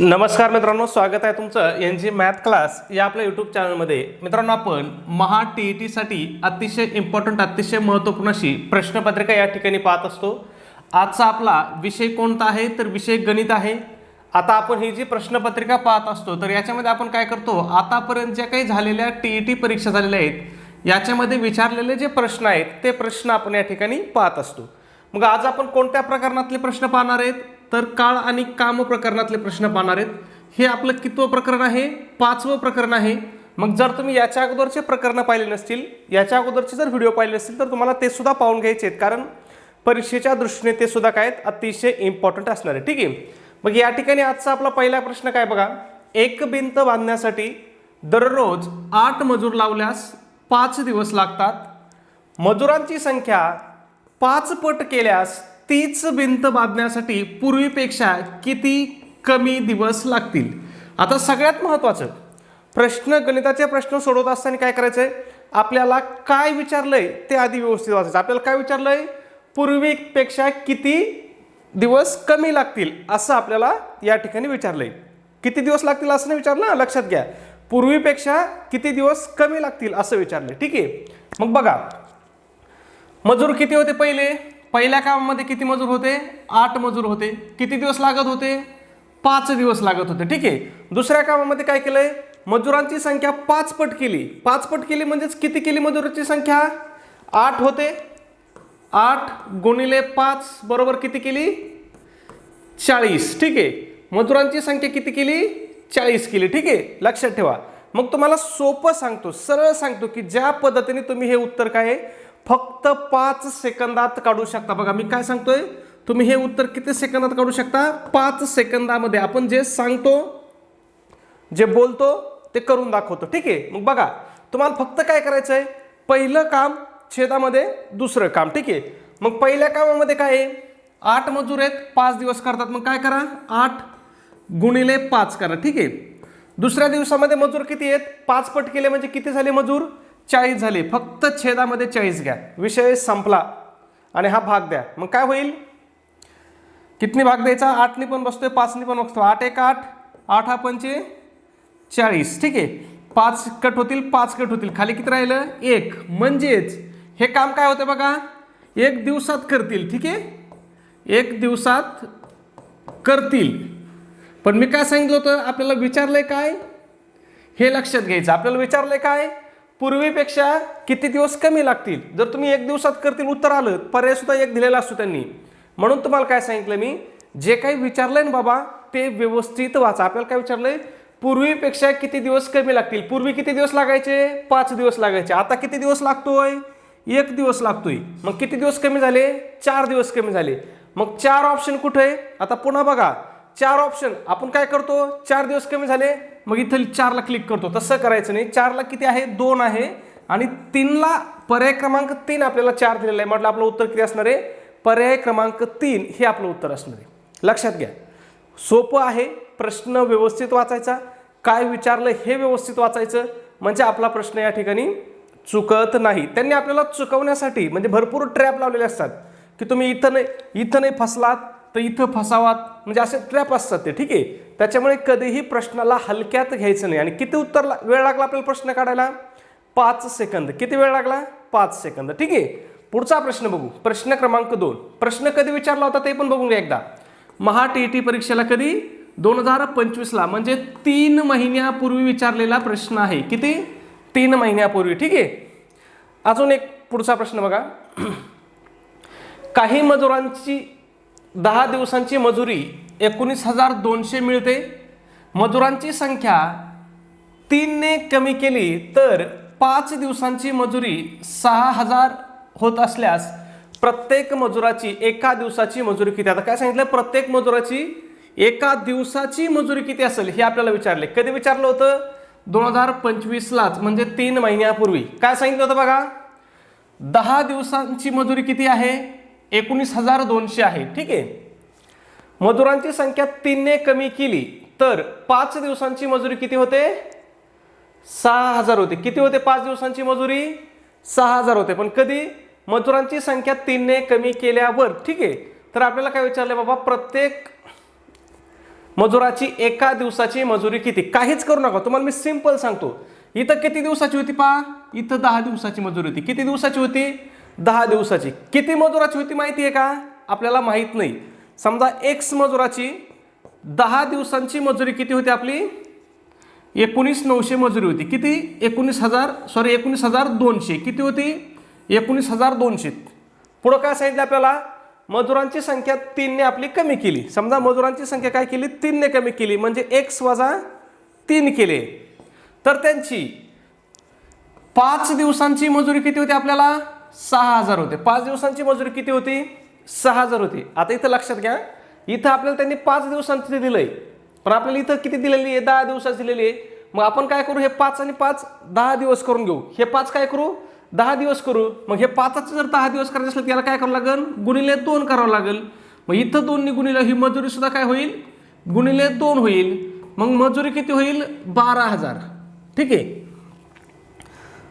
नमस्कार मित्रांनो, स्वागत आहे तुमचं एन जी मॅथ क्लास या आपल्या यूट्यूब चॅनलमध्ये. मित्रांनो, आपण महा TETसाठी अतिशय इम्पॉर्टंट, अतिशय महत्त्वपूर्ण अशी प्रश्नपत्रिका या ठिकाणी पाहत असतो. आजचा आपला विषय कोणता आहे तर विषय गणित आहे. आता आपण ही जी प्रश्नपत्रिका पाहत असतो तर याच्यामध्ये आपण काय करतो, आतापर्यंत ज्या काही झालेल्या TET परीक्षा झालेल्या आहेत याच्यामध्ये विचारलेले जे प्रश्न आहेत ते प्रश्न आपण या ठिकाणी पाहत असतो. मग आज आपण कोणत्या प्रकरणातले प्रश्न पाहणार आहेत तर काळ आणि काम प्रकरणातले प्रश्न पाहणार आहेत. हे आपलं कितवं प्रकरण आहे? 5वं प्रकरण आहे. मग जर तुम्ही याच्या अगोदरचे प्रकरण पाहिले नसतील, याच्या अगोदरचे जर व्हिडिओ पाहिले नसतील तर तुम्हाला ते सुद्धा पाहून घ्यायचे आहेत, कारण परीक्षेच्या दृष्टीने ते सुद्धा काय अतिशय इम्पॉर्टंट असणार आहे. ठीक आहे. मग या ठिकाणी आजचा आपला पहिला प्रश्न काय बघा, एक भिंत बांधण्यासाठी दररोज 8 मजूर लावल्यास 5 दिवस लागतात. मजुरांची संख्या 5 पट केल्यास तीच भिंत बांधण्यासाठी पूर्वीपेक्षा किती कमी दिवस लागतील. आता सगळ्यात महत्त्वाचं प्रश्न, गणिताचे प्रश्न सोडवत असताना काय करायचंय, आपल्याला काय विचारलंय ते आधी व्यवस्थित वाचायचं. आपल्याला काय विचारलंय, पूर्वीपेक्षा किती दिवस कमी लागतील असं आपल्याला या ठिकाणी विचारलंय. किती दिवस लागतील असं नाही विचारलं, लक्षात घ्या. पूर्वीपेक्षा किती दिवस कमी लागतील असं विचारलंय. ठीक आहे. मग बघा, मजूर किती होते पहिल्या कामामध्ये किती मजूर होते? 8 मजूर होते. किती दिवस लागत होते? 5 दिवस लागत होते. ठीक आहे. दुसऱ्या कामामध्ये काय केलंय, मजुरांची संख्या 5 पट केली. 5 पट केली म्हणजेच किती केली मजुरांची संख्या? 8 होते. 8 गुणिले 5 बरोबर किती केली? 40. ठीक आहे. मजुरांची संख्या किती केली? 40 केली. ठीक आहे, लक्षात ठेवा. मग तुम्हाला सोपं सांगतो, सरळ सांगतो की ज्या पद्धतीने तुम्ही हे उत्तर काय आहे फक्त 5 सेकंदात काढू शकता. बघा मी काय सांगतोय, तुम्ही हे उत्तर किती सेकंदात काढू शकता? 5 सेकंदामध्ये. आपण जे सांगतो, जे बोलतो ते करून दाखवतो. ठीक आहे. मग बघा, तुम्हाला फक्त काय करायचंय, पहिलं काम छेदामध्ये दुसरं काम. ठीक आहे. मग पहिल्या कामामध्ये काय आहे, 8 मजूर आहेत, 5 दिवस करतात. मग काय करा, 8 गुणिले 5 करा. ठीक आहे. दुसऱ्या दिवसामध्ये मजूर किती आहेत? 5 पट केले म्हणजे किती झाले मजूर? 40 झाले. फक्त छेदामध्ये 40 घ्या, विषय संपला. आणि हा भाग द्या. मग काय होईल, कितनी भाग द्यायचा? 8 ने पण बसतोय, 5 ने पण बसतो. 8 1 8, 8 पंचे 40. ठीक आहे. 5 कट होतील, 5 कट होतील, खाली किती राहिलं? 1. म्हणजेच हे काम काय होतं बघा, 1 दिवसात करतील. ठीक आहे, 1 दिवसात करतील. पण मी काय सांगितलं होतं, आपल्याला विचारलंय काय हे लक्षात घ्यायचं. आपल्याला विचारलंय काय, पूर्वीपेक्षा किती दिवस कमी लागतील. जर तुम्ही 1 दिवसात करतील उत्तर आलं, पर्याय सुद्धा 1 दिलेला असतो त्यांनी. म्हणून तुम्हाला काय सांगितलं मी, जे काही विचारलंय ना बाबा ते व्यवस्थित वाचा. आपल्याला काय विचारलंय, पूर्वीपेक्षा किती दिवस कमी लागतील. पूर्वी किती दिवस लागायचे? 5 दिवस लागायचे. आता किती दिवस लागतोय? 1 दिवस लागतोय. मग किती दिवस कमी झाले? 4 दिवस कमी झाले. मग 4 ऑप्शन कुठे आहे? आता पुन्हा बघा, 4 ऑप्शन. आपण काय करतो, 4 दिवस कमी झाले मग इथं 4 ला क्लिक करतो. तसं करायचं नाही. 4 ला किती आहे? 2 आहे. आणि 3 ला पर्याय क्रमांक 3 आपल्याला 4 दिलेला आहे. म्हटलं आपलं उत्तर किती असणार आहे? पर्याय क्रमांक 3 हे आपलं उत्तर असणार आहे. लक्षात घ्या, सोपं आहे. प्रश्न व्यवस्थित वाचायचा, काय विचारलं हे व्यवस्थित वाचायचं, म्हणजे आपला प्रश्न या ठिकाणी चुकत नाही. त्यांनी आपल्याला चुकवण्यासाठी म्हणजे भरपूर ट्रॅप लावलेले असतात की तुम्ही इथं नाही फसलात तर इथं फसावात, म्हणजे असे ट्रॅप असतात ते. ठीक आहे. त्याच्यामुळे कधीही प्रश्नाला हलक्यात घ्यायचं नाही. आणि किती वेळ लागला आपल्याला प्रश्न काढायला? 5 सेकंद. किती वेळ लागला? 5 सेकंद. ठीक आहे. पुढचा प्रश्न बघू. प्रश्न क्रमांक 2. प्रश्न कधी विचारला होता ते पण बघून घ्या एकदा. महा TET परीक्षेला कधी? 2025 ला, म्हणजे 3 महिन्यापूर्वी विचारलेला प्रश्न आहे. किती? 3 महिन्यापूर्वी. ठीक आहे. अजून एक पुढचा प्रश्न बघा. काही मजुरांची 10 दिवसांची मजुरी 19,200 मिळते. मजुरांची संख्या 3 ने कमी केली तर 5 दिवसांची मजुरी 6,000 होत असल्यास प्रत्येक मजुराची एका दिवसाची मजुरी किती? आता काय सांगितलं, प्रत्येक मजुराची एका दिवसाची मजुरी किती असेल हे आपल्याला विचारले. कधी विचारलं होतं? 2025 लाच, म्हणजे 3 महिन्यापूर्वी. काय सांगितलं होतं बघा, 10 दिवसांची मजुरी किती आहे? 19,200 आहे. ठीक आहे. मजुरांची संख्या 3 ने कमी केली तर 5 दिवसांची मजुरी किती होते? 6,000 होते. किती होते 5 दिवसांची मजुरी? 6,000 होते. पण कधी? मजुरांची संख्या 3 ने कमी केल्यावर. ठीक आहे. तर आपल्याला काय विचारलं बाबा, प्रत्येक मजुराची एका दिवसाची मजुरी किती? काहीच करू नका, तुम्हाला मी सिंपल सांगतो. इथं किती दिवसाची होती पहा, इथं 10 दिवसाची मजुरी होती. किती दिवसाची होती? 10 दिवसाची. किती मजुराची होती माहिती आहे का? आपल्याला माहित नाही. समजा एक्स मजुराची 10 दिवसांची मजुरी किती होती आपली? 19,900 मजुरी होती. किती? 19,200. किती होती? 19,200. पुढं काय सांगितलं आपल्याला? मजुरांची संख्या 3 ने आपली कमी केली. समजा मजुरांची संख्या काय केली? 3 ने कमी केली, म्हणजे x वजा 3 केले. तर त्यांची 5 दिवसांची मजुरी किती होती आपल्याला? 6,000 होते. 5 दिवसांची मजुरी किती होती? 6,000 होती. आता इथं लक्षात घ्या, इथं आपल्याला त्यांनी 5 दिवसांची दिलंय, पण आपल्याला इथं किती दिलेली आहे? 10 दिवसाची दिलेली आहे. मग आपण काय करू? हे 5 आणि 5 10 दिवस करून घेऊ. हे 5 काय करू? 10 दिवस करू. मग हे 5चं जर 10 दिवस करायचं असेल त्याला काय करावं लागेल? गुणिले 2 करावं लागेल. मग इथं 2 ने गुणिले ही मजुरी सुद्धा काय होईल? गुणिले 2 होईल. मग मजुरी किती होईल? 12,000. ठीक आहे.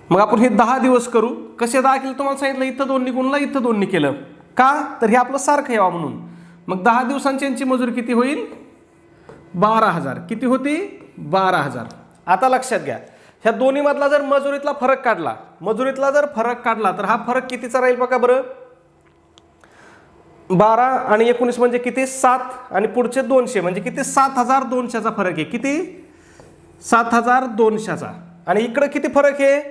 मग आपण हे 10 दिवस करू. कसे 10 केलं तुम्हाला सांगितलं? इथं 2 ने गुणलं, इथं 2 ने केलं. का? तर हे आपलं सारखं यावं म्हणून. मग 10 दिवसांची यांची मजुरी किती होईल? 12,000. किती होती? 12,000. आता लक्षात घ्या, ह्या दोन्ही मधला जर मजुरीतला फरक काढला, तर हा फरक कितीचा राहील बघा बरं. 12 आणि 19 म्हणजे किती? 7 आणि पुढचे 200 म्हणजे किती? 7,200चा फरक आहे. किती? 7,200चा. आणि इकडे किती फरक आहे?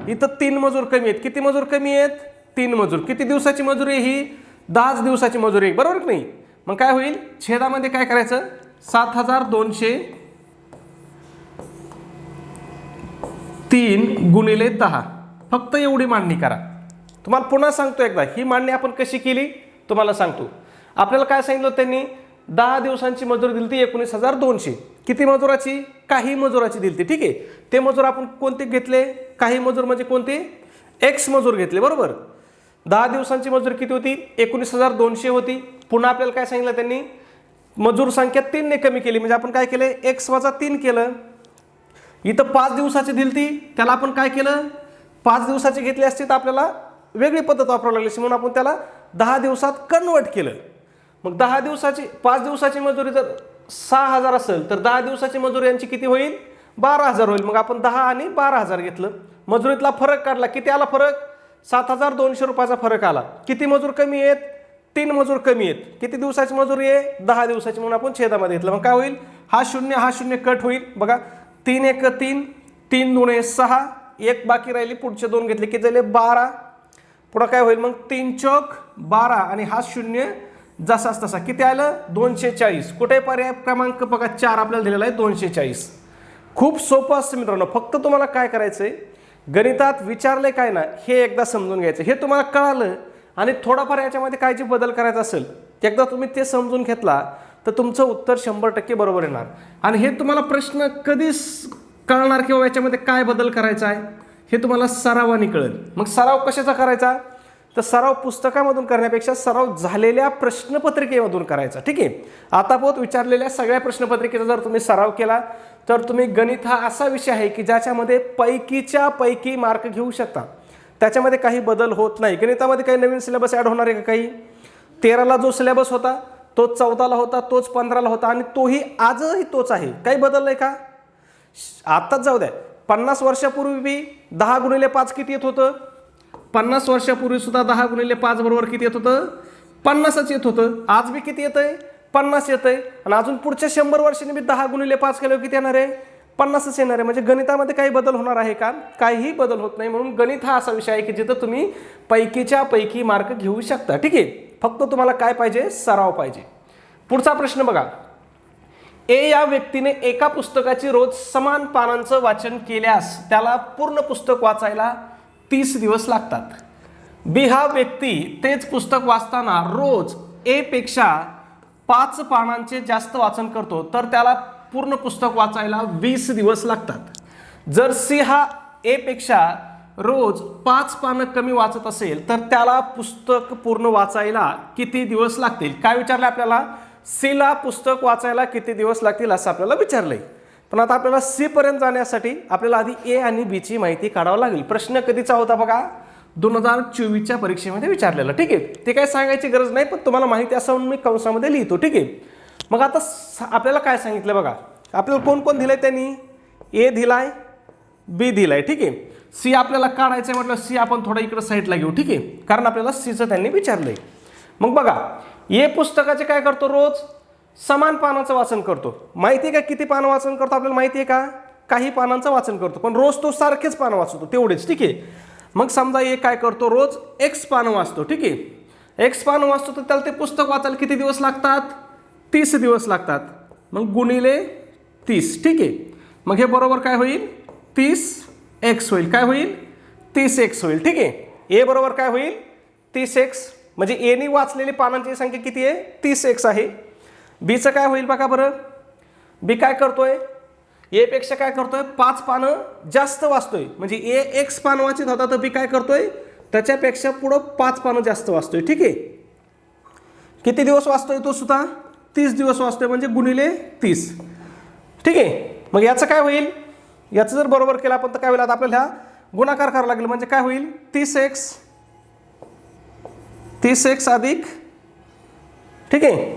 इथं 3 मजूर कमी आहेत. किती मजूर कमी आहेत? 3 मजूर. किती दिवसाची मजुरी आहे ही? 10 दिवसाची मजुरी आहे, बरोबर की नाही? मग काय होईल? छेदामध्ये काय करायचं? 7,200 3 गुणिले 10. फक्त एवढी मांडणी करा. तुम्हाला पुन्हा सांगतो एकदा, ही मांडणी आपण कशी केली तुम्हाला सांगतो. आपल्याला काय सांगितलं त्यांनी? 10 दिवसांची मजुरी दिली ती 19,200. किती मजुराची? काही मजुराची दिली ती. ठीक आहे. ते मजूर आपण कोणते घेतले? काही मजूर म्हणजे कोणते? एक्स मजूर घेतले, बरोबर. 10 दिवसांची मजुरी किती होती? 19,200 होती. पुन्हा आपल्याला काय सांगितलं त्यांनी? मजूर संख्या 3 ने कमी केली, म्हणजे आपण काय केलं? x वजा 3 केलं. इथं 5 दिवसाची दिली ती, त्याला आपण काय केलं? 5 दिवसाची घेतली असती तर आपल्याला वेगळी पद्धत वापरावी लागली, म्हणून आपण त्याला 10 दिवसात कन्वर्ट केलं. मग 10 दिवसाची 5 दिवसाची मजुरी जर 6,000 असेल तर 10 दिवसाची मजुरी यांची किती होईल? 12,000 होईल. मग आपण 10 आणि 12,000 घेतलं. मजुरीतला फरक काढला. किती आला फरक? 7,200 रुपयाचा फरक आला. किती मजूर कमी आहेत? 3 मजूर कमी आहेत. किती दिवसाची मजुरी आहे? 10 दिवसाची, म्हणून आपण छेदामध्ये घेतलं. मग काय होईल? हा शून्य कट होईल. बघा, 3 1 3, 3 2 6, 1 बाकी राहिली. पुढचे 2 घेतले किती झाले? 12. पुढं काय होईल? मग 3 चौक 12 आणि हा शून्य जसाच तसा. किती आलं? 240. कुठे पर्याय क्रमांक बघा 4 आपल्याला दिलेला आहे, 240. खूप सोपं असतं मित्रांनो. फक्त तुम्हाला काय करायचंय, गणितात विचारले काय ना हे एकदा समजून घ्यायचं. हे तुम्हाला कळालं आणि थोडाफार याच्यामध्ये काय जे बदल करायचा असेल एकदा तुम्ही ते समजून घेतला तर तुमचं उत्तर 100% बरोबर येणार. आणि हे तुम्हाला प्रश्न कधी कळणार किंवा याच्यामध्ये काय बदल करायचा आहे हे तुम्हाला सरावाने कळेल. मग सराव कशाचा करायचा? तर सराव पुस्तकामधून करण्यापेक्षा सराव झालेल्या प्रश्नपत्रिकेमधून करायचा. ठीक आहे. आतापर्यंत विचारलेल्या सगळ्या प्रश्नपत्रिकेचा जर तुम्ही सराव केला तर तुम्ही गणित हा असा विषय आहे की ज्याच्यामध्ये पैकीच्या पैकी मार्क घेऊ शकता. त्याच्यामध्ये काही बदल होत नाही. गणितामध्ये काही नवीन सिलेबस ॲड होणार आहे का? काही 13ला जो सिलेबस होता तोच 14ला होता, तोच 15ला होता आणि तोही आजही तोच आहे. काही बदललंय का? आत्ताच जाऊ द्या. 50 वर्षापूर्वी 10 गुणिले 5 किती येत होतं? 50 वर्षापूर्वी सुद्धा 10 गुणिले 5 बरोबर किती येत होतं? 50च येत होतं. आज बी किती येतंय? 50 येतंय. आणि अजून पुढच्या 100 वर्षांनी मी 10 गुणिले 5 केल्यावर किती येणार आहे? 50च येणार आहे. म्हणजे गणितामध्ये काही बदल होणार आहे का? काहीही बदल होत नाही. म्हणून गणित हा असा विषय आहे की जिथं तुम्ही पैकीच्या पैकी मार्क घेऊ शकता. ठीक आहे. फक्त तुम्हाला काय पाहिजे? सराव पाहिजे. पुढचा प्रश्न बघा. ए या व्यक्तीने एका पुस्तकाची रोज समान पानांचं वाचन केल्यास त्याला पूर्ण पुस्तक वाचायला 30 दिवस लागतात. बी हा व्यक्ती तेच पुस्तक वाचताना रोज ए पेक्षा 5 पानांचे जास्त वाचन करतो तर त्याला पूर्ण पुस्तक वाचायला 20 दिवस लागतात. जर सी हा ए पेक्षा रोज 5 पानं कमी वाचत असेल तर त्याला पुस्तक पूर्ण वाचायला किती दिवस लागतील? काय विचारलं आपल्याला? सीला पुस्तक वाचायला किती दिवस लागतील असं आपल्याला विचारलंय. पण आता आपल्याला सी पर्यंत जाण्यासाठी आपल्याला आधी ए आणि बी ची माहिती काढावं लागेल. प्रश्न कधीचा होता बघा? 2024च्या परीक्षेमध्ये विचारलेला. ठीक आहे. ते काय सांगायची गरज नाही, पण तुम्हाला माहिती असं म्हणून मी कंसामध्ये लिहितो. ठीक आहे. मग आता आपल्याला काय सांगितलं बघा, आपल्याला कोण कोण दिलंय त्यांनी, ए दिलाय, बी दिलाय, ठीक आहे. सी आपल्याला काढायचं म्हटलं, सी आपण थोडं इकडं साईडला घेऊ, ठीक आहे, कारण आपल्याला सीचं त्यांनी विचारलंय. मग बघा, ए पुस्तकाचे काय करतो, रोज समान पानाचं वाचन करतो. माहिती आहे का किती पानं वाचन करतो, आपल्याला माहिती आहे का, काही पानांचं वाचन करतो, पण रोज तो सारखेच पानं वाचतो तेवढेच, ठीक आहे. मग समजा ए काय करतो, रोज एक्स पानं वाचतो, ठीक आहे. एक्स पानं वाचतो तर त्याला ते पुस्तक वाचायला किती दिवस लागतात, 30 दिवस लागतात. मग गुणिले 30, ठीक आहे. मग हे बरोबर काय होईल, 30x होईल. काय होईल, 30x होईल, ठीक आहे. ए बरोबर काय होईल, 30x, म्हणजे एने वाचलेली पानांची संख्या किती आहे, 30x आहे. बीचं काय होईल बघा बरं, बी काय करतोय, ए पेक्षा काय करतोय, 5 पानं जास्त वाचतोय. म्हणजे ए एक्स पान वाचित होता तर बी काय करतोय, त्याच्यापेक्षा पुढं 5 पानं जास्त वाचतोय, ठीक आहे. किती दिवस वाचतोय तो सुद्धा, 30 दिवस वाचतोय, म्हणजे गुणिले 30, ठीक आहे. मग याचं काय होईल, याचं जर बरोबर केलं आपण तर काय होईल, आता आपल्याला हा गुणाकार करावा लागेल. म्हणजे काय होईल, 30x अधिक, ठीक आहे,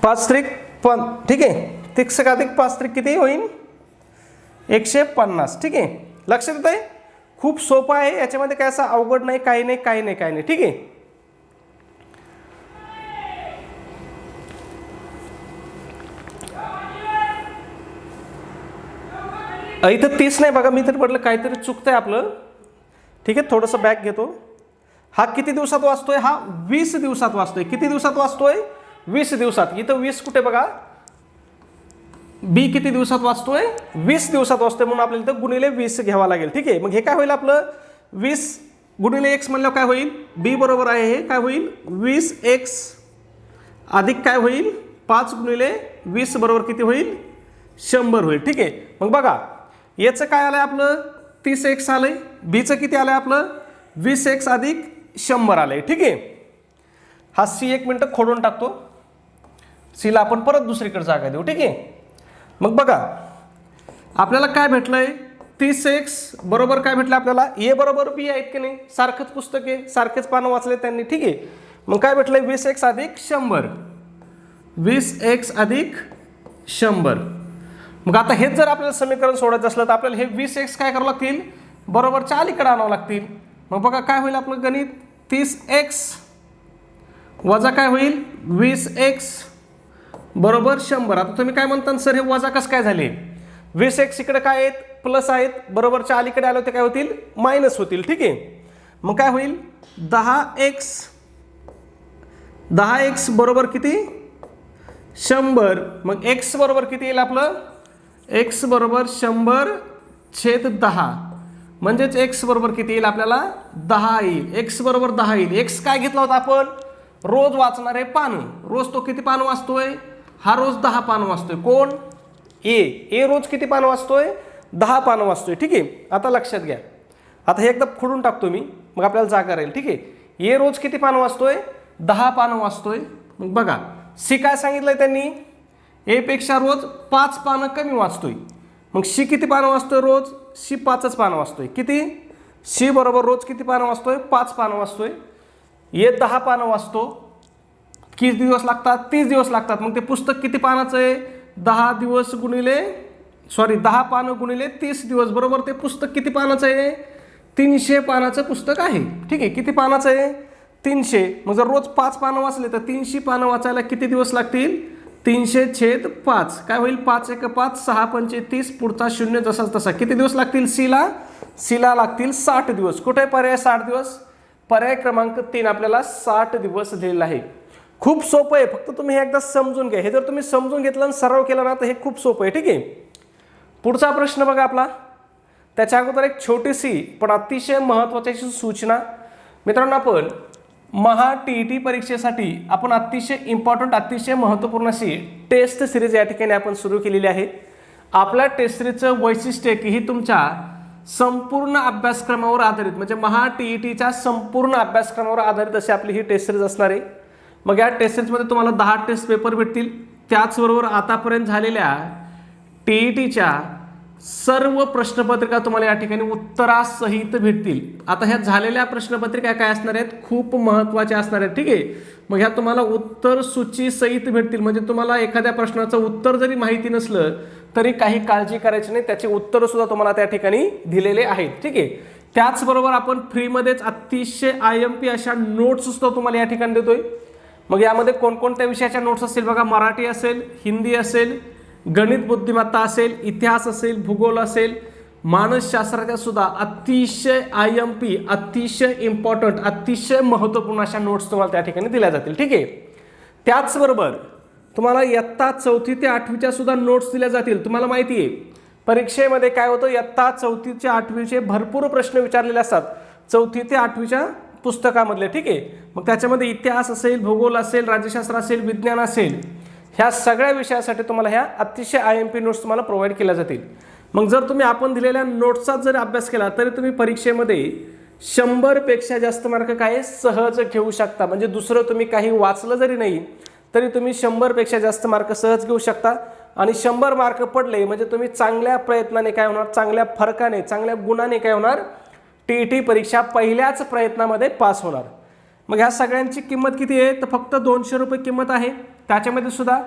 5 त्रिक पण, ठीक आहे, 30 अधिक 5 त्रिक किती होईल, 150, ठीक आहे. लक्षात येत आहे, खूप सोपं आहे, याच्यामध्ये काय असं अवघड नाही, काही नाही, काही नाही, काही नाही, ठीक आहे. इथं 30 नाही बघा, मी तर म्हटलं काहीतरी चुकतंय आपलं, ठीक आहे. थोडंसं बॅक घेतो. हा किती दिवसात वाचतोय, हा 20 दिवसात वाचतोय. किती दिवसात वाचतोय, 20 दिवसात. इथं 20 कुठे बघा, बी किती दिवसात वाचतोय, 20 दिवसात वाचतोय, म्हणून आपल्याला इथं गुणिले 20 घ्यावा लागेल, ठीक आहे. मग हे काय होईल आपलं, 20 गुणिले x म्हणल्यावर काय होईल, बी बरोबर आहे हे काय होईल, 20x अधिक काय होईल, 5 गुणिले 20 बरोबर किती होईल, 100 होईल, ठीक आहे. मग बघा, याचं काय आलंय आपलं, 30x आलंय, बीचं किती आलंय आपलं, 20x अधिक 100 आलंय, ठीक आहे. हा सी 1 मिनिट खोडून टाकतो, सीला आपण परत दुसरीकडे जागा देऊ, ठीक आहे. मग बघा, आपल्याला काय भेटलंय, 30x बरोबर काय भेटलं आपल्याला, ए बरोबर बी आहेत की नाही, सारखंच पुस्तक आहे, सारखेच पानं वाचले त्यांनी, ठीक आहे. मग काय भेटलंय, 20x अधिक 100, 20x अधिक 100. मग आता हेच जर आपल्याला समीकरण सोडायचं असलं तर आपल्याला हे 20x काय करावं लागतील, बरोबरच्या अलीकडे आणावं लागतील. मग बघा काय होईल आपलं गणित, 30x वजा काय होईल, 20x बरोबर 100. आता तुम्ही काय म्हणता सर, हे वजा कसं काय झाले, 20x इकडे काय आहेत, प्लस आहेत, बरोबरच्या अलीकडे आले होते काय होतील, मायनस होतील, ठीक आहे. मग काय होईल, 10x बरोबर किती, 100. मग x बरोबर किती येईल आपलं, x बरोबर 100/10, म्हणजेच x बरोबर किती येईल आपल्याला, 10 येईल. x बरोबर 10 येईल. x काय घेतला होता आपण, रोज वाचणारे पानं, रोज तो किती पानं वाचतोय, हा रोज 10 पानं वाचतोय. कोण, ए रोज किती पानं वाचतोय, 10 पानं वाचतोय, ठीक आहे. आता लक्षात घ्या, आता हे एकदा खोडून टाकतो मी, मग आपल्याला जागा राहील, ठीक आहे. ए रोज किती पानं वाचतोय, 10 पानं वाचतोय. मग बघा, सी काय सांगितलंय त्यांनी, ए पेक्षा रोज 5 पानं कमी वाचतोय. मग सी किती पानं वाचतोय रोज, सी 5च पानं वाचतोय. किती, सी बरोबर रोज किती पानं वाचतोय, 5 पानं वाचतोय. ए 10 पानं वाचतो, किती दिवस लागतात, 30 दिवस लागतात. मग ते पुस्तक किती पानाचं आहे, 10 दिवस गुणिले 10 पानं गुणिले 30 दिवस, बरोबर ते पुस्तक किती पानाचं आहे, 300 पानाचं पुस्तक आहे, ठीक आहे. किती पानाचं आहे, 300. मग जर रोज 5 पानं वाचले तर 300 पानं वाचायला किती दिवस लागतील, 300/5. काय होईल, 5 × 5 6 × 30, पुढचा 0 जसाच तसा. किती दिवस लागतील सीला लागतील 60 दिवस. कुठे पर्याय 60 दिवस, पर्याय क्रमांक 3 आपल्याला 60 दिवस दिलेला आहे. खूप सोपं आहे, फक्त तुम्ही हे एकदा समजून घ्या. हे जर तुम्ही समजून घेतलं आणि सराव केला ना तर हे खूप सोपं आहे, ठीक आहे. पुढचा प्रश्न बघा आपला, त्याच्या अगोदर एक छोटीशी पण अतिशय महत्त्वाची सूचना. मित्रांनो, आपण महा TET परीक्षेसाठी आपण अतिशय इम्पॉर्टंट, अतिशय महत्त्वपूर्ण अशी टेस्ट सिरीज या ठिकाणी आपण सुरू केलेली आहे. आपल्या टेस्ट सिरीजचं वैशिष्ट्य की ही तुमच्या संपूर्ण अभ्यासक्रमावर आधारित, म्हणजे महा TETच्या संपूर्ण अभ्यासक्रमावर आधारित अशी आपली ही टेस्ट सिरीज असणार आहे. मग या टेस्ट सिरीजमध्ये तुम्हाला 10 टेस्ट पेपर भेटतील. त्याचबरोबर आतापर्यंत झालेल्या TETच्या सर्व प्रश्नपत्रिका तुम्हाला या ठिकाणी उत्तरासहित भेटतील. आता ह्या झालेल्या प्रश्नपत्रिका काय असणार आहेत, खूप महत्त्वाच्या असणार आहेत. ठीक आहे, मग ह्या तुम्हाला उत्तर सूची सहित भेटतील. म्हणजे तुम्हाला एखाद्या प्रश्नाचं उत्तर जरी माहिती नसलं तरी काही काळजी करायची नाही, त्याचे उत्तर सुद्धा तुम्हाला त्या ठिकाणी दिलेले आहेत. ठीक आहे, त्याचबरोबर आपण फ्रीमध्येच अतिशय IMP अशा नोट्स सुद्धा तुम्हाला या ठिकाणी देतोय. मग यामध्ये कोणकोणत्या विषयाच्या नोट्स असतील बघा, मराठी असेल, हिंदी असेल, गणित बुद्धिमत्ता असेल, इतिहास असेल, भूगोल असेल, मानसशास्त्राच्या सुद्धा अतिशय IMP, अतिशय इम्पॉर्टंट, अतिशय महत्त्वपूर्ण अशा नोट्स तुम्हाला त्या ठिकाणी दिल्या जातील. ठीक आहे, त्याचबरोबर तुम्हाला इयत्ता 4थी ते 8वीच्या सुद्धा नोट्स दिल्या जातील. तुम्हाला माहिती आहे परीक्षेमध्ये काय होतं, इयत्ता 4थी ते 8वीचे भरपूर प्रश्न विचारलेले असतात 4थी ते 8वीच्या पुस्तकामधले. ठीक आहे, मग त्याच्यामध्ये इतिहास असेल, भूगोल असेल, राज्यशास्त्र असेल, विज्ञान असेल, ह्या सगळ्या विषयासाठी तुम्हाला ह्या अतिशय IMP नोट्स तुम्हाला प्रोव्हाइड केल्या जातील. मग जर तुम्ही आपण दिलेल्या नोट्सचा जर अभ्यास केला तरी तुम्ही परीक्षेमध्ये 100पेक्षा जास्त मार्क काय सहज घेऊ शकता. म्हणजे दुसरं तुम्ही काही वाचलं जरी नाही तरी तुम्ही 100पेक्षा जास्त मार्क सहज घेऊ शकता. आणि 100 मार्क पडले म्हणजे तुम्ही चांगल्या प्रयत्नाने काय होणार, चांगल्या फरकाने, चांगल्या गुणाने काय होणार, TET परीक्षा पहिल्याच प्रयत्नामध्ये पास होणार. मग ह्या सगळ्यांची किंमत किती आहे, तर फक्त 200 रुपये किंमत आहे. त्याच्यामध्ये सुद्धा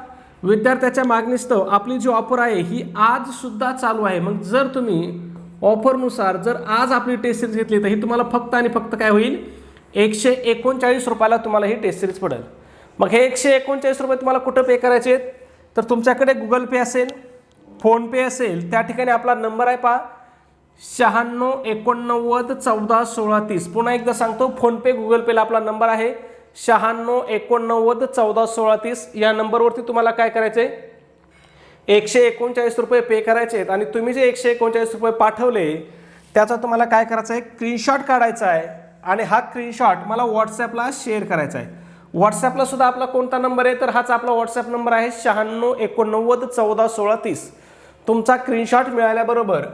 विद्यार्थ्याच्या मागणीस्तव आपली जी ऑफर आहे ही आज सुद्धा चालू आहे. मग जर तुम्ही ऑफरनुसार जर आज आपली टेस्ट सिरीज घेतली तर ही तुम्हाला फक्त आणि फक्त काय होईल, 139 रुपयाला तुम्हाला ही टेस्ट सिरीज पडेल. मग हे 139 रुपये तुम्हाला कुठं पे करायचे आहेत, तर तुमच्याकडे गुगल पे असेल, फोनपे असेल, त्या ठिकाणी आपला नंबर आहे पहा 96 89 14 16 30. पुन्हा एकदा सांगतो, फोनपे गुगल पेला आपला नंबर आहे 96 89 14 16 30. या नंबरवरती तुम्हाला काय करायचं आहे, 139 रुपये पे करायचे आहेत. आणि तुम्ही जे 139 रुपये पाठवले त्याचा तुम्हाला काय करायचं आहे, स्क्रीनशॉट काढायचा आहे आणि हा स्क्रीनशॉट मला व्हॉट्सॲपला शेअर करायचा आहे. व्हॉट्सॲपला सुद्धा आपला कोणता नंबर आहे, तर हाच आपला व्हॉट्सॲप नंबर आहे 96 89 14 16 30. तुमचा स्क्रीनशॉट मिळाल्याबरोबर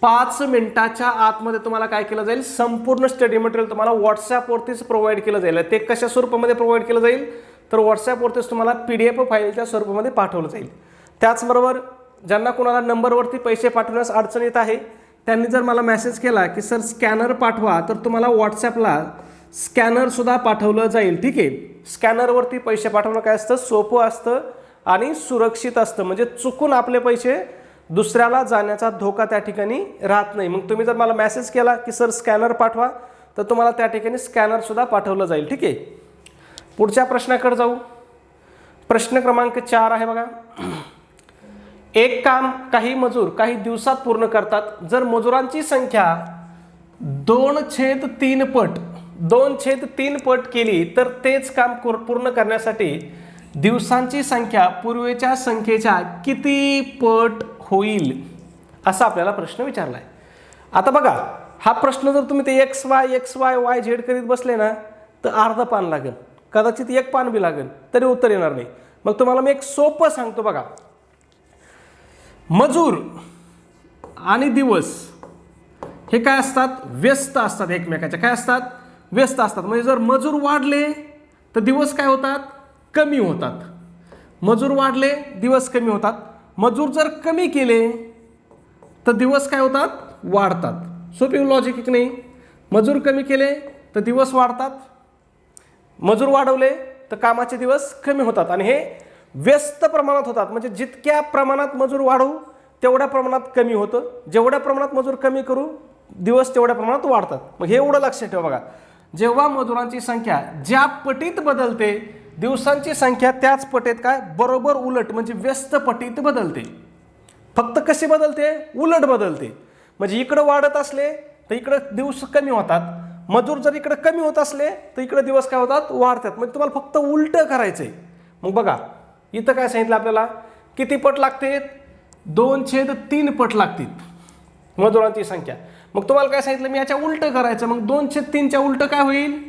5 मिनिटाच्या आतमध्ये तुम्हाला काय केलं जाईल, संपूर्ण स्टडी मटेरियल तुम्हाला व्हॉट्सॲपवरतीच प्रोव्हाइड केलं जाईल. ते कशा स्वरूपामध्ये प्रोव्हाइड केलं जाईल, तर व्हॉट्सॲपवरतीच तुम्हाला PDF फाईलच्या स्वरूपामध्ये पाठवलं जाईल. त्याचबरोबर ज्यांना कोणाला नंबरवरती पैसे पाठवण्यास अडचण येत आहे त्यांनी जर मला मेसेज केला की सर स्कॅनर पाठवा, तर तुम्हाला व्हॉट्सॲपला स्कॅनरसुद्धा पाठवलं जाईल. ठीक आहे, स्कॅनरवरती पैसे पाठवणं काय असतं, सोपं असतं आणि सुरक्षित असतं. म्हणजे चुकून आपले पैसे दुसऱ्याला जाण्याचा धोका त्या ठिकाणी राहत नाही. मग तुम्ही जर मला मेसेज केला की सर स्कॅनर पाठवा, तर तुम्हाला त्या ठिकाणी स्कॅनरसुद्धा पाठवलं जाईल. ठीक आहे, पुढच्या प्रश्नाकडे जाऊ. प्रश्न क्रमांक 4 आहे बघा. एक काम काही मजूर काही दिवसात पूर्ण करतात. जर मजुरांची संख्या 2/3 पट केली तर तेच काम पूर्ण करण्यासाठी दिवसांची संख्या पूर्वीच्या संख्येच्या किती पट होईल, असा आपल्याला प्रश्न विचारला आहे. आता बघा, हा प्रश्न जर तुम्ही ते XY Z करीत बसले ना तर अर्ध पान लागेल, कदाचित 1 पान बी लागेल, तरी उत्तर येणार नाही. मग तुम्हाला मी एक सोपं सांगतो बघा. मजूर आणि दिवस हे काय असतात, व्यस्त असतात, एकमेकाच्या काय असतात, व्यस्त असतात. म्हणजे जर मजूर वाढले तर दिवस काय होतात, कमी होतात. मजूर वाढले दिवस कमी होतात. मजूर जर कमी केले तर दिवस काय होतात, वाढतात. सोपी लॉजिक की नाही. मजूर कमी केले तर दिवस वाढतात, मजूर वाढवले तर कामाचे दिवस कमी होतात. आणि हे व्यस्त प्रमाणात होतात. म्हणजे जितक्या प्रमाणात मजूर वाढवू तेवढ्या प्रमाणात कमी होतं, जेवढ्या प्रमाणात मजूर कमी करू दिवस तेवढ्या प्रमाणात वाढतात. मग हे एवढं लक्षात ठेवा बघा, जेव्हा मजुरांची संख्या ज्या पटीत बदलते दिवसांची संख्या त्याच पटीत काय बरोबर उलट म्हणजे व्यस्त पटीत बदलते. फक्त कशी बदलते, उलट बदलते. म्हणजे इकडं वाढत असले तर इकडं दिवस कमी होतात, मजूर जर इकडं कमी होत असले तर इकडं दिवस काय होतात, वाढतात. म्हणजे तुम्हाला फक्त उलट करायचंय. मग बघा इथं काय सांगितलं आपल्याला, किती पट लागते, 2/3 पट लागतील मजुरांची संख्या. मग तुम्हाला काय सांगितलं, मी याच्या उलट करायचं. मग 2/3च्या उलट काय होईल,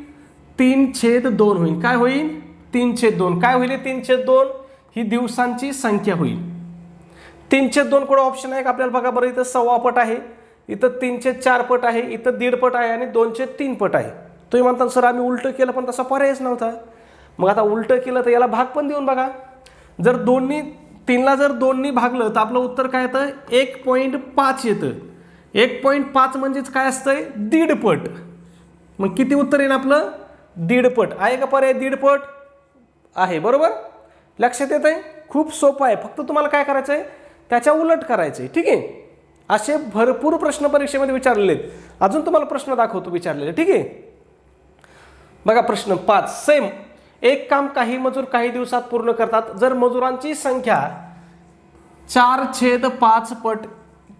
3/2 होईल. काय होईल, 3/2. काय होईल 3/2, ही दिवसांची संख्या होईल. 3/2 कुठं ऑप्शन आहे का आपल्याला बघा बरं. इथं 1.25 पट आहे, इथं 3/4 पट आहे, इथं 1.5 पट आहे आणि 2/3 पट आहे. तुम्ही म्हणता सर आम्ही उलट केलं पण तसा पर्यायच नव्हता. मग आता उलट केलं तर याला भाग पण देऊन बघा. जर दोन्ही 3ला जर 2नी भागलं तर आपलं उत्तर काय येतं 1.5 येतं. 1.5 म्हणजेच काय असतंय दीडपट. मग किती उत्तर येईल आपलं दीडपट. आहे का पर्याय दीडपट आहे. बरोबर लक्षात येत आहे. खूप सोपं आहे. फक्त तुम्हाला काय करायचं आहे त्याच्या उलट करायचं आहे. ठीक आहे. असे भरपूर प्रश्न परीक्षेमध्ये विचारलेले आहेत. अजून तुम्हाला प्रश्न दाखवतो विचारलेले. ठीक आहे. बघा प्रश्न 5 सेम. एक काम काही मजूर काही दिवसात पूर्ण करतात. जर मजुरांची संख्या 4/5 पट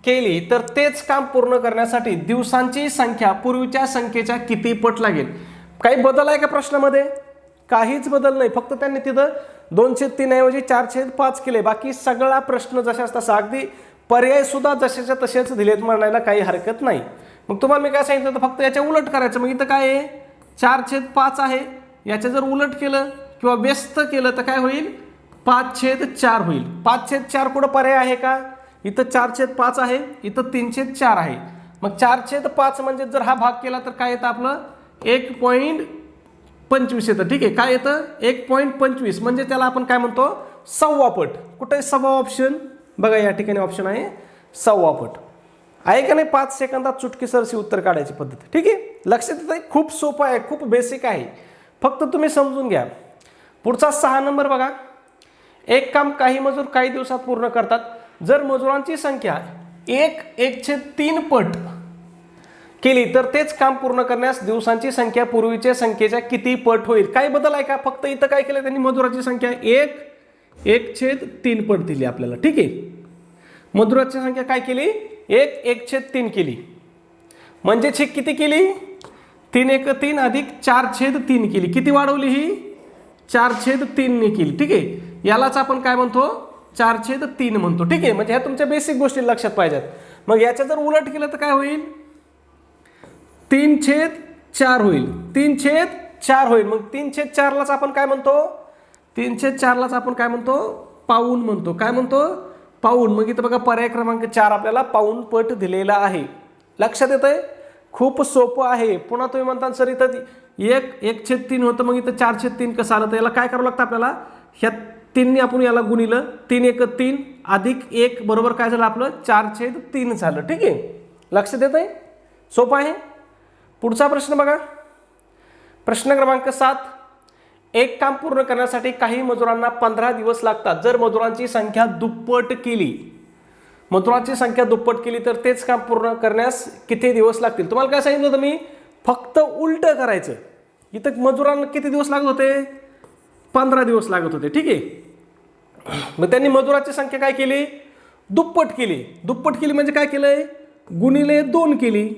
केली तर तेच काम पूर्ण करण्यासाठी दिवसांची संख्या पूर्वीच्या संख्येच्या किती पट लागेल. काही बदल आहे का प्रश्नामध्ये. काहीच बदल नाही. फक्त त्यांनी तिथं 2/3 ऐवजी 4/5 केले. बाकी सगळा प्रश्न जशाच तसा अगदी पर्याय सुद्धा जशाच्या तसेच दिलेत म्हणायला काही हरकत नाही. मग तुम्हाला मी काय सांगितलं तर फक्त याच्या उलट करायचं. मग इथं काय आहे 4/5 आहे. याच्या जर उलट केलं किंवा व्यस्त केलं तर काय होईल 5/4 होईल. 5/4 कुठं पर्याय आहे का. इथं 4/5 आहे. इथं 3/4 आहे. मग 4/5 म्हणजे जर हा भाग केला तर काय येतं आपलं 1.25 येतं. ठीक आहे. काय येतं 1.25 म्हणजे त्याला आपण काय म्हणतो सव्वा पट. कुठे सव्वा ऑप्शन बघा या ठिकाणी ऑप्शन आहे सव्वा पट. आहे का नाही. 5 सेकंदात चुटकीसरशी उत्तर काढायची पद्धत. ठीक आहे. लक्षात येत आहे. खूप सोपं आहे. खूप बेसिक आहे. फक्त तुम्ही समजून घ्या. पुढचा 6 नंबर बघा. एक काम काही मजूर काही दिवसात पूर्ण करतात. जर मजुरांची संख्या 1/3 पट केली तर तेच काम पूर्ण करण्यास दिवसांची संख्या पूर्वीच्या संख्येच्या किती पट होईल. काही बदल आहे का. फक्त इथं काय केलं त्यांनी मजुराची संख्या 1/3 पट दिली आपल्याला. ठीक आहे. मजुराची संख्या काय केली 1/3 केली. म्हणजे किती केली 3 अधिक 4/3 केली. किती वाढवली ही 4/3 ने केली. ठीक आहे. यालाच आपण काय म्हणतो 4/3 म्हणतो. ठीक आहे. म्हणजे ह्या तुमच्या बेसिक गोष्टी लक्षात पाहिजेत. मग याच्या जर उलट केलं तर काय होईल 3/4 होईल. 3/4 होईल. मग 3/4लाच आपण काय म्हणतो 3/4लाच आपण काय म्हणतो पाऊण म्हणतो. काय म्हणतो पाऊण. मग इथं बघा पर्याय क्रमांक 4 आपल्याला पाऊण पट दिलेला आहे. लक्षात येत आहे. खूप सोपं आहे. पुन्हा तुम्ही म्हणता सर इथं 1/3 होतं मग इथं 4/3 कसं आलं. तर याला काय करावं लागतं आपल्याला ह्या 3ने आपण याला गुणिलं 3×1 अधिक 1 बरोबर काय झालं आपलं 4/3 झालं. ठीक आहे. लक्षात येत आहे. सोपं आहे. पुढचा प्रश्न बघा. प्रश्न क्रमांक 7. एक काम पूर्ण करण्यासाठी काही मजुरांना 15 दिवस लागतात. जर मजुरांची संख्या दुप्पट केली तर तेच काम पूर्ण करण्यास किती दिवस लागतील. तुम्हाला काय सांगितलं होतं मी फक्त उलट करायचं. इथं मजुरांना किती दिवस लागत होते 15 दिवस लागत होते. ठीक आहे. मग त्यांनी मजुराची संख्या काय केली दुप्पट केली. दुप्पट केली म्हणजे काय केलंय गुणिले 2 केली.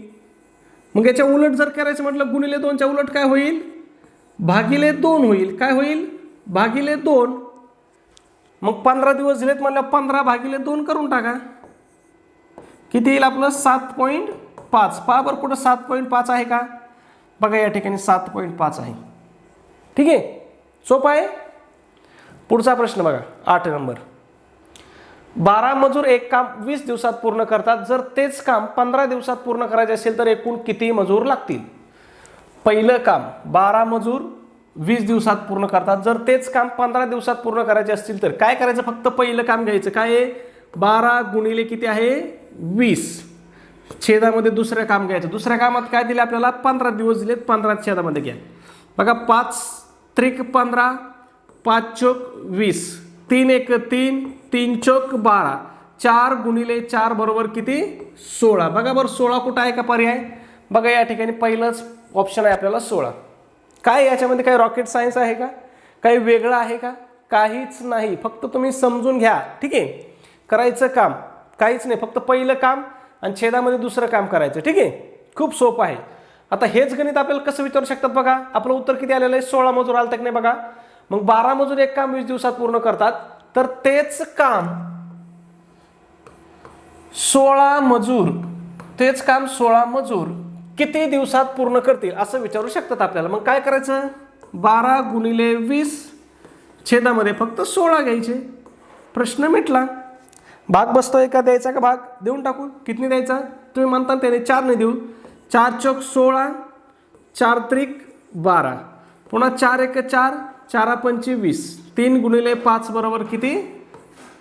मग याच्या उलट जर करायचं म्हटलं गुणिले 2च्या उलट काय होईल भागिले 2 होईल. काय होईल भागिले 2. मग 15 दिवस दिलेत म्हणलं 15 भागिले 2 करून टाका. किती येईल आपलं 7.5. पहा बरं कुठं 7.5 आहे का. बघा या ठिकाणी 7.5 आहे. ठीक आहे. सोपं आहे. पुढचा प्रश्न बघा 8 नंबर. 12 मजूर एक काम 20 दिवसात पूर्ण करतात. जर तेच काम 15 दिवसात पूर्ण करायचे असेल तर एकूण किती मजूर लागतील. पहिलं काम 12 मजूर 20 दिवसात पूर्ण करतात. जर तेच काम 15 दिवसात पूर्ण करायचे असतील तर काय करायचं फक्त पहिलं काम घ्यायचं. काय आहे 12 गुणिले किती आहे 20 छेदामध्ये दुसरं काम घ्यायचं. दुसऱ्या कामात काय दिले आपल्याला 15 दिवस दिलेत. 15 छेदामध्ये घ्या. बघा 5×3=15 5×4=20 3×1=3 3×4=12 4 गुणिले 4 बरोबर किती 16. बघा बरं 16 कुठं आहे का पर्याय. बघा या ठिकाणी पहिलंच ऑप्शन आहे आपल्याला 16. काय याच्यामध्ये काही रॉकेट सायन्स आहे का काही वेगळं आहे का काहीच नाही. फक्त तुम्ही समजून घ्या. ठीक आहे. करायचं काम काहीच नाही. फक्त पहिलं काम आणि छेदामध्ये दुसरं काम करायचं. ठीक आहे. खूप सोपं आहे. आता हेच गणित आपल्याला कसं विचारू शकतात बघा. आपलं उत्तर किती आलेलं आहे 16 मजूर आलं तक नाही बघा. मग 12 मजूर एक काम 20 दिवसात पूर्ण करतात तर तेच काम 16 मजूर किती दिवसात पूर्ण करतील असं विचारू शकतात आपल्याला. मग काय करायचं 12 गुणिले 20 छेदामध्ये फक्त 16 घ्यायचे. प्रश्न मिटला. भाग बसतोय का द्यायचा का भाग देऊन टाकू. किती द्यायचा तुम्ही म्हणता त्याने 4 ने देऊ. 4×4=16 4×3=12 पुन्हा 4×1=4 4×5=20 3 गुणिले 5 बरोबर किती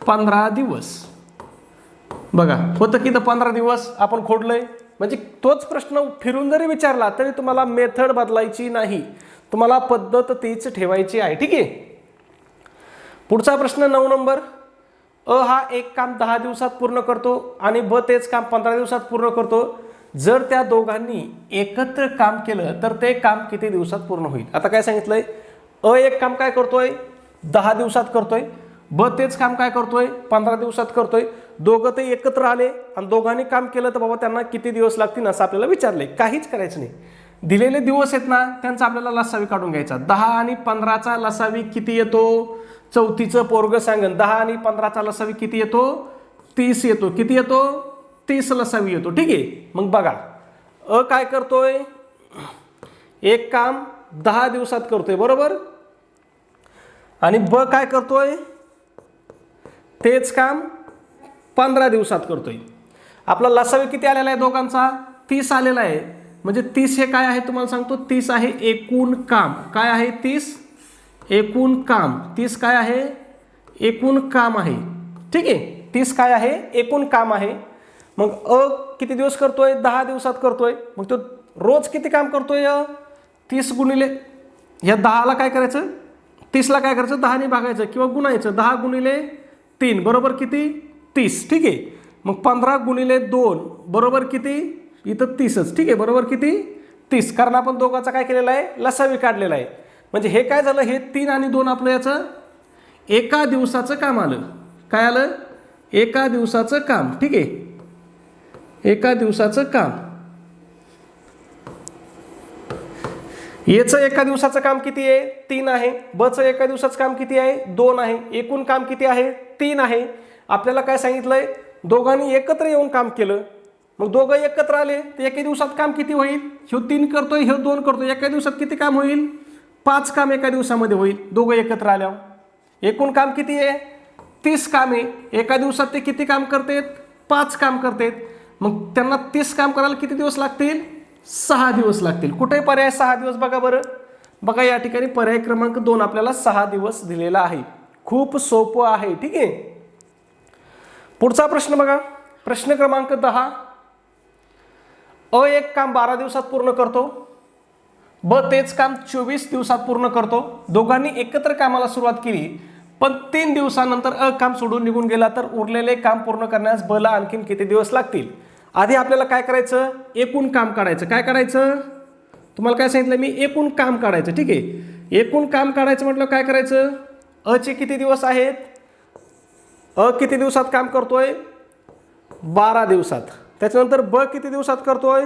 15 दिवस. बघा होतं की 15 दिवस आपण खोडलंय. म्हणजे तोच प्रश्न फिरून जरी विचारला तरी तुम्हाला मेथड बदलायची नाही, तुम्हाला पद्धत तीच ठेवायची आहे. ठीक आहे. पुढचा प्रश्न 9 नंबर. अ हा एक काम 10 दिवसात पूर्ण करतो आणि ब तेच काम 15 दिवसात पूर्ण करतो. जर त्या दोघांनी एकत्र काम केलं तर ते काम किती दिवसात पूर्ण होईल? आता काय सांगितलंय, अ एक काम काय करतोय 10 दिवसात करतोय, ब तेच काम काय करतोय 15 दिवसात करतोय. दोघं ते एकत्र आले आणि दोघांनी काम केलं तर बाबा त्यांना किती दिवस लागतील असं आपल्याला विचारलंय. काहीच करायचं नाही, दिलेले दिवस आहेत ना त्यांचा आपल्याला लसावी काढून घ्यायचा. 10 आणि 15चा लसावी किती येतो? चौथीचं पोरग सांगन 10 आणि 15चा लसावी किती येतो? 30 येतो. किती येतो? 30 लसावी येतो. ठीक आहे. मग बघा अ काय करतोय, एक काम 10 दिवसात करतोय बरोबर, आणि ब काय करतोय तेच काम 15 दिवसात करतोय. आपला लसावी किती आलेला आहे दोघांचा? 30 आलेला आहे. म्हणजे 30 हे काय आहे तुम्हाला सांगतो, 30 आहे एकूण काम. काय आहे? 30 एकूण काम. 30 काय आहे? एकूण काम आहे. ठीक आहे. 30 काय आहे? एकूण काम आहे. मग अ किती दिवस करतोय? 10 दिवसात करतोय. मग तो रोज किती काम करतोय? 30 गुणिले ह्या 10ला काय करायचं, 30ला काय करायचं 10 ने भागायचं किंवा गुणायचं. 10 गुणिले 3 बरोबर किती? 30. ठीक आहे. मग 15 गुणिले 2 बरोबर किती? इथं 30च. ठीक आहे. बरोबर किती? 30. कारण आपण दोघांचा काय केलेला आहे? लसावी काढलेला आहे. म्हणजे हे काय झालं, हे 3 आणि 2 आपलं याचं एका दिवसाचं काम आलं. काय आलं? एका दिवसाचं काम. ठीक आहे. एका दिवसाचं काम. याचं एका दिवसाचं काम किती आहे? 3 आहे. बचं एका दिवसाचं काम किती आहे? 2 आहे. एकूण काम किती आहे? 3 आहे. आपल्याला काय सांगितलंय, दोघांनी एकत्र येऊन काम केलं. मग दोघं एकत्र आले तर एका दिवसात काम किती होईल? ह्यो 3 करतोय, ह्यो 2 करतोय. एका दिवसात किती काम होईल? 5 काम एका दिवसामध्ये होईल दोघं एकत्र आल्यावर. एकूण काम किती आहे? 30 काम आहे. एका दिवसात ते किती काम करतात? 5 काम करतात. मग त्यांना 30 काम करायला किती दिवस लागतील? 6 दिवस लागतील. कुठे पर्याय 6 दिवस बघा बरं. बघा या ठिकाणी पर्याय क्रमांक 2 आपल्याला 6 दिवस दिलेला आहे. खूप सोपं आहे. ठीक आहे. पुढचा प्रश्न बघा. प्रश्न क्रमांक 10. अ एक काम 12 दिवसात पूर्ण करतो, ब तेच काम 24 दिवसात पूर्ण करतो. दोघांनी एकत्र कामाला सुरुवात केली पण 3 दिवसानंतर अ काम सोडून निघून गेला तर उरलेले काम पूर्ण करण्यास ब ला आणखीन किती दिवस लागतील? आधी आपल्याला काय करायचं? एकूण काम काढायचं. काय काढायचं? तुम्हाला काय सांगितलं मी? एकूण काम काढायचं. ठीक आहे. एकूण काम काढायचं म्हटलं काय करायचं? अ चे किती दिवस आहेत? अ किती दिवसात काम करतोय? 12 दिवसात. त्याच्यानंतर ब किती दिवसात करतोय?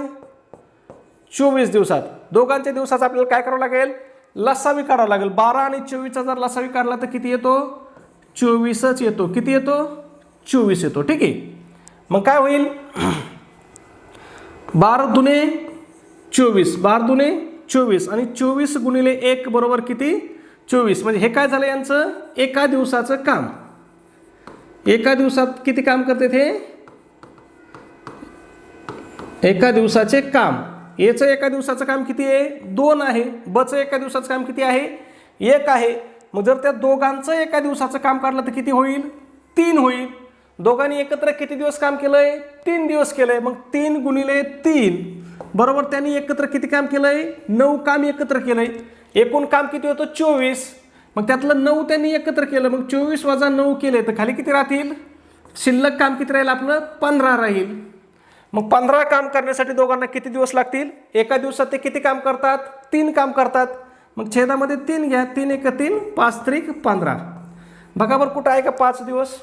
24 दिवसात. दोघांच्या दिवसाचा आपल्याला काय करावं लागेल? लसावी काढावं लागेल. 12 आणि 24चा जर लसावी काढला तर किती येतो? 24च येतो. किती येतो? 24 येतो. ठीक आहे. मग काय होईल? 12 दुने 24, 12 दुने 24 आणि 24 गुणिले 1 बरोबर किती? 24. म्हणजे हे काय झालं यांचं? एका दिवसाचं काम. एका दिवसात किती काम करते हे? एका दिवसाचे काम. याचं एका दिवसाचं काम किती आहे? 2 आहे. बचं एका दिवसाचं काम किती आहे? 1 आहे. मग जर त्या दोघांचं एका दिवसाचं काम काढलं तर किती होईल? 3 होईल. दोघांनी एकत्र किती दिवस काम केलंय? 3 दिवस केलंय. मग 3 गुणिले 3 बरोबर त्यांनी एकत्र किती काम केलंय? 9 काम एकत्र केलंय. एकूण काम किती होतं? 24. मग त्यातलं 9 त्यांनी एकत्र केलं. मग 24 वजा 9 केले तर खाली किती राहतील? शिल्लक काम किती राहील आपलं? 15 राहील. मग 15 काम करण्यासाठी दोघांना किती दिवस लागतील? एका दिवसात ते किती काम करतात? 3 काम करतात. मग छेदामध्ये 3 घ्या. 3 एक 3, 5 त्रिक 15. बघा बरं कुठं आहे का 5 दिवस?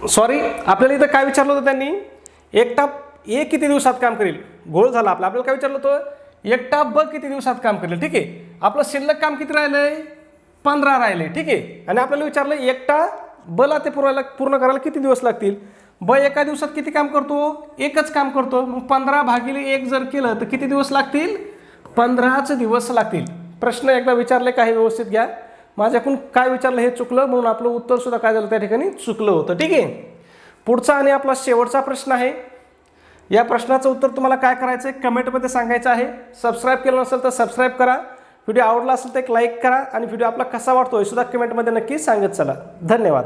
सॉरी, आपल्याला इथं काय विचारलं होतं त्यांनी? एकटा ए किती दिवसात काम करेल? घोळ झाला आपला. आपल्याला काय विचारलं होतं? एकटा ब किती दिवसात काम करेल? ठीक आहे. आपलं शिल्लक काम किती राहिलंय? 15 राहिले. ठीक आहे. आणि आपल्याला विचारलं एकटा ब ला ते पूर्ण करायला किती दिवस लागतील? ब एका दिवसात किती काम करतो? एकच काम करतो. मग 15 भागिले 1 जर केलं तर किती दिवस लागतील? 15च दिवस लागतील. प्रश्न एकदा विचारले काही व्यवस्थित घ्या. माझ्याकडून काय विचारलं हे चुकलं म्हणून आपलं उत्तर सुद्धा काय झालं त्या ठिकाणी? चुकलं होतं. ठीक आहे. पुढचा आणि आपला शेवटचा प्रश्न आहे. या प्रश्नाचं उत्तर तुम्हाला काय करायचं आहे कमेंटमध्ये सांगायचं आहे. सबस्क्राईब केलं नसेल तर सबस्क्राईब करा. व्हिडिओ आवडला असेल तर एक लाईक करा आणि व्हिडिओ आपला कसा वाटतो हे सुद्धा कमेंटमध्ये नक्की सांगत चला. धन्यवाद.